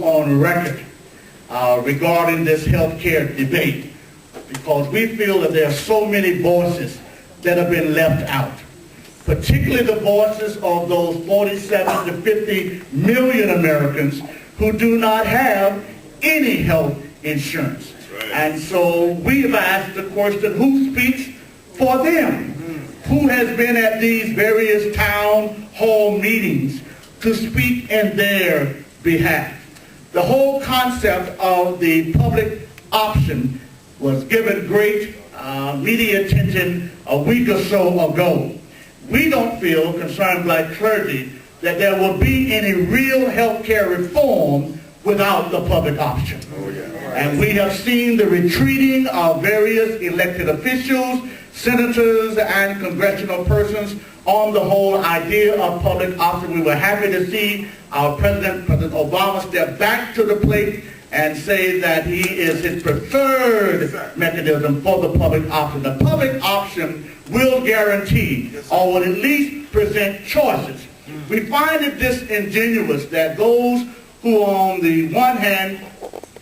on record regarding this health care debate, because we feel that there are so many voices that have been left out, particularly the voices of those 47 to 50 million Americans who do not have any health insurance. Right. And so we've asked the question, who speaks for them? Who has been at these various town hall meetings to speak in their behalf? The whole concept of the public option was given great media attention a week or so ago. We don't feel, concerned Black clergy, that there will be any real health care reform without the public option. Oh, yeah. And we have seen the retreating of various elected officials, senators, and congressional persons on the whole idea of public option. We were happy to see our President Obama, step back to the plate and say that he is his preferred mechanism for the public option. The public option will guarantee, or will at least present choices. We find it disingenuous that those who on the one hand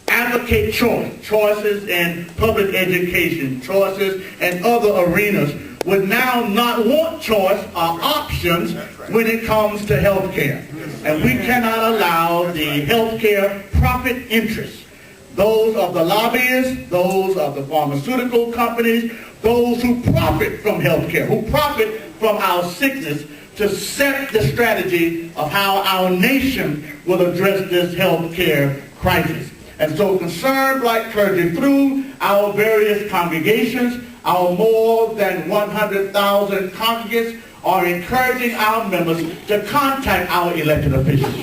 advocate choices in public education, choices in other arenas, would now not want choice or options when it comes to health care. And we cannot allow the health care profit interests, those of the lobbyists, those of the pharmaceutical companies, those who profit from health care, who profit from our sickness, to set the strategy of how our nation will address this health care crisis. And so concerned Black clergy, through our various congregations, our more than 100,000 congregants, are encouraging our members to contact our elected officials,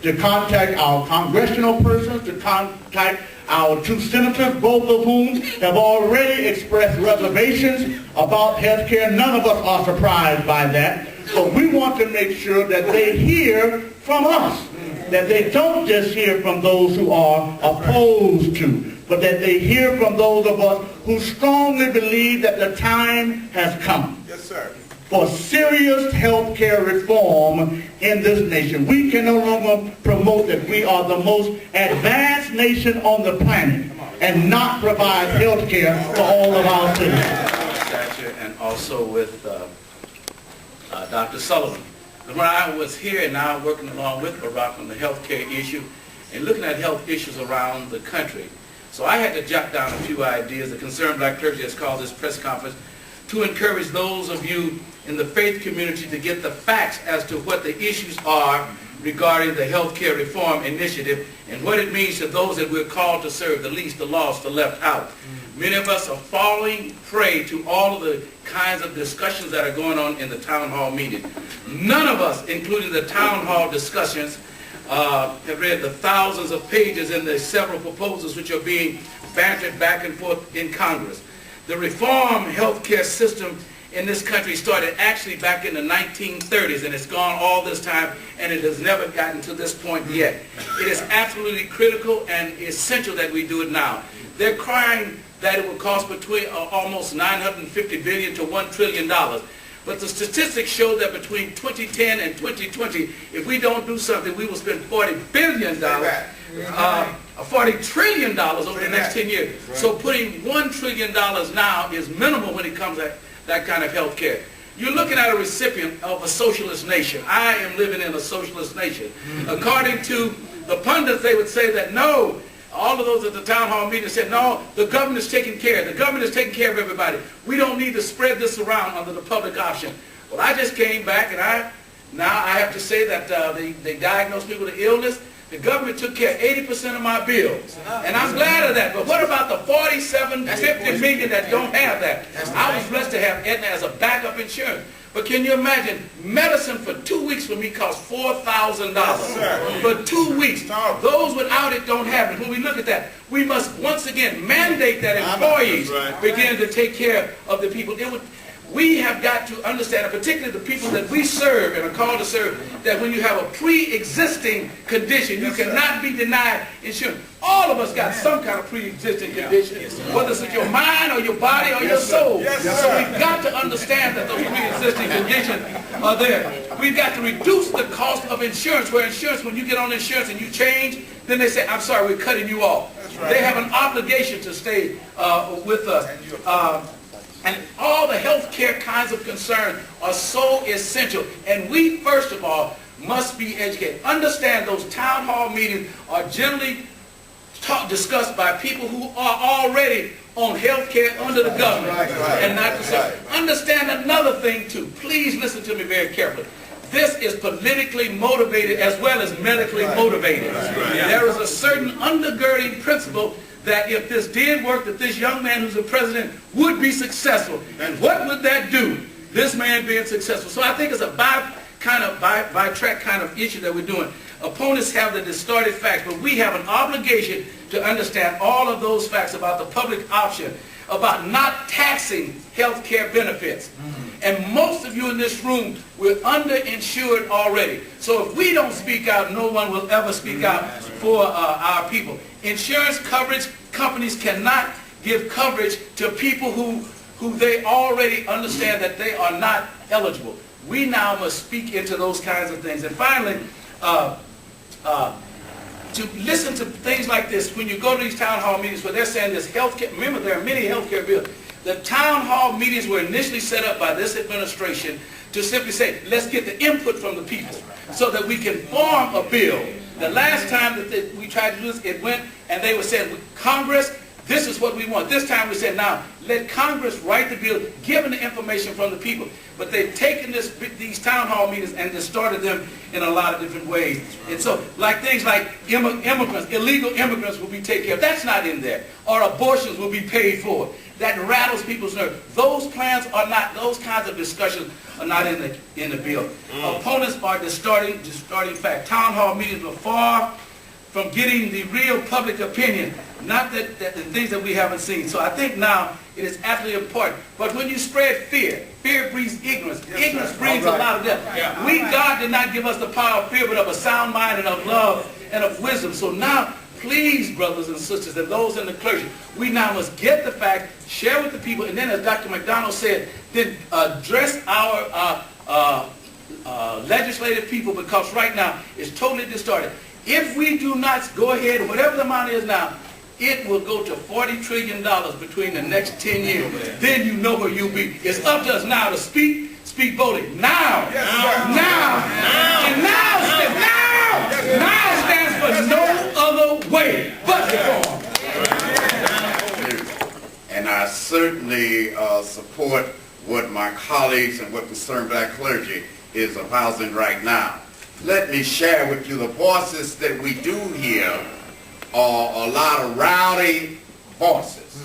to contact our congressional persons, to contact our two senators, both of whom have already expressed reservations about health care. None of us are surprised by that. But we want to make sure that they hear from us, that they don't just hear from those who are opposed to, but that they hear from those of us who strongly believe that the time has come. Yes, sir. For serious health care reform in this nation. We can no longer promote that we are the most advanced nation on the planet and not provide health care for all of our citizens. And also with Dr. Sullivan. When I was here and now working along with Barack on the health care issue and looking at health issues around the country, so I had to jot down a few ideas. The Concerned Black Clergy has called this press conference to encourage those of you in the faith community to get the facts as to what the issues are regarding the health care reform initiative and what it means to those that we're called to serve, the least, the lost, the left out. Many of us are falling prey to all of the kinds of discussions that are going on in the town hall meeting. None of us, including the town hall discussions, have read the thousands of pages in the several proposals which are being bantered back and forth in Congress. The reform healthcare system in this country started actually back in the 1930s, and it's gone all this time, and it has never gotten to this point yet. It is absolutely critical and essential that we do it now. They're crying that it will cost between almost $950 billion to $1 trillion. But the statistics show that between 2010 and 2020, if we don't do something, we will spend $40 billion, $40 trillion over the next 10 years. So putting $1 trillion now is minimal when it comes to that kind of health care. You're looking at a recipient of a socialist nation. I am living in a socialist nation. According to the pundits, they would say that no, all of those at the town hall meeting said, no, the government is taking care. The government is taking care of everybody. We don't need to spread this around under the public option. Well, I just came back, and now I have to say that they diagnosed me with an illness. The government took care of 80% of my bills. And I'm glad of that. But what about the 47, 50 million that don't have that? I was blessed to have Aetna as a backup insurance. But can you imagine, medicine for 2 weeks for me costs $4,000. For 2 weeks. Those without it don't have it. When we look at that, we must once again mandate that employees begin to take care of the people. we have got to understand, and particularly the people that we serve and are called to serve, that when you have a pre-existing condition, you cannot be denied insurance. All of us got some kind of pre-existing condition, whether it's your mind or your body or your soul. So we've got to understand that those pre-existing conditions are there. We've got to reduce the cost of insurance, where insurance, when you get on insurance and you change, then they say, I'm sorry, we're cutting you off. They have an obligation to stay with us. And all the health care kinds of concern are so essential. And we, first of all, must be educated. Understand those town hall meetings are generally discussed by people who are already on health care under the government. And not the Understand another thing too. Please listen to me very carefully. This is politically motivated as well as medically motivated. There is a certain undergirding principle that if this did work, that this young man who's the president would be successful. And what would that do? This man being successful. So I think it's a by-track kind of issue that we're doing. Opponents have the distorted facts, but we have an obligation to understand all of those facts about the public option, about not taxing health care benefits. And most of you in this room, we're underinsured already. So if we don't speak out, no one will ever speak out for our people. Insurance coverage companies cannot give coverage to people who they already understand that they are not eligible. We now must speak into those kinds of things. And finally, to listen to things like this, when you go to these town hall meetings where they're saying this health care, remember there are many health care bills. The town hall meetings were initially set up by this administration to simply say, let's get the input from the people so that we can form a bill. The last time that we tried to do this, it went and they were saying, Congress, this is what we want. This time we said, now, let Congress write the bill, given the information from the people. But they've taken these town hall meetings and distorted them in a lot of different ways. And so, like things like immigrants, illegal immigrants will be taken care of. That's not in there. Or abortions will be paid for. That rattles people's nerves. Those plans are not, those kinds of discussions are not in the bill. Opponents are distorting fact. Town hall meetings are far from getting the real public opinion, not that the things that we haven't seen. So I think now it is absolutely important. But when you spread fear, fear breeds ignorance. Ignorance brings a lot of death. God did not give us the power of fear, but of a sound mind and of love and of wisdom. So now, please, brothers and sisters, and those in the clergy, we now must get the fact, share with the people, and then as Dr. McDonald said, then address our legislative people, because right now it's totally distorted. If we do not go ahead, whatever the amount is now, it will go to $40 trillion between the next 10 years. Then you know where you'll be. It's up to us now to speak boldly. Now. Now. And now stands for no other way but reform. And I certainly support what my colleagues and what Concerned Black Clergy is espousing right now. Let me share with you the voices that we do hear are a lot of rowdy voices.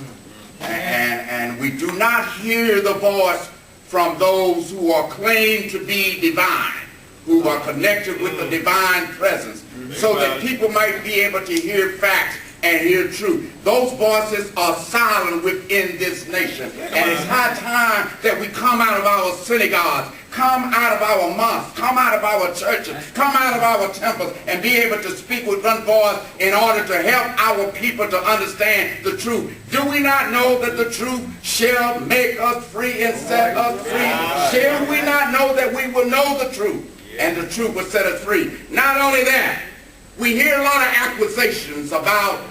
And we do not hear the voice from those who are claimed to be divine, who are connected with the divine presence, so that people might be able to hear facts and hear truth. Those voices are silent within this nation. And it's high time that we come out of our synagogues, come out of our mosques, come out of our churches, come out of our temples, and be able to speak with one voice in order to help our people to understand the truth. Do we not know that the truth shall make us free and set us free? Shall we not know that we will know the truth, and the truth will set us free? Not only that, we hear a lot of accusations about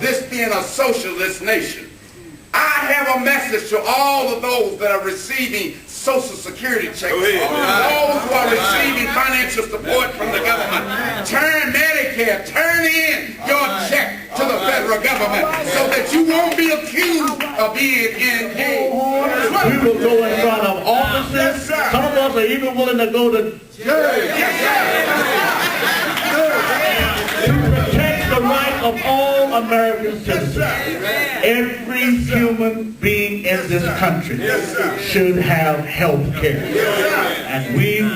this being a socialist nation. I have a message to all of those that are receiving Social Security checks, those who are receiving financial support from the government. Turn Medicare, turn in your check to the federal government so that you won't be accused of being engaged. We will go in front of offices. Some of us are even willing to go to jail. The right of all American citizens. Every human being in this country should have health care. And we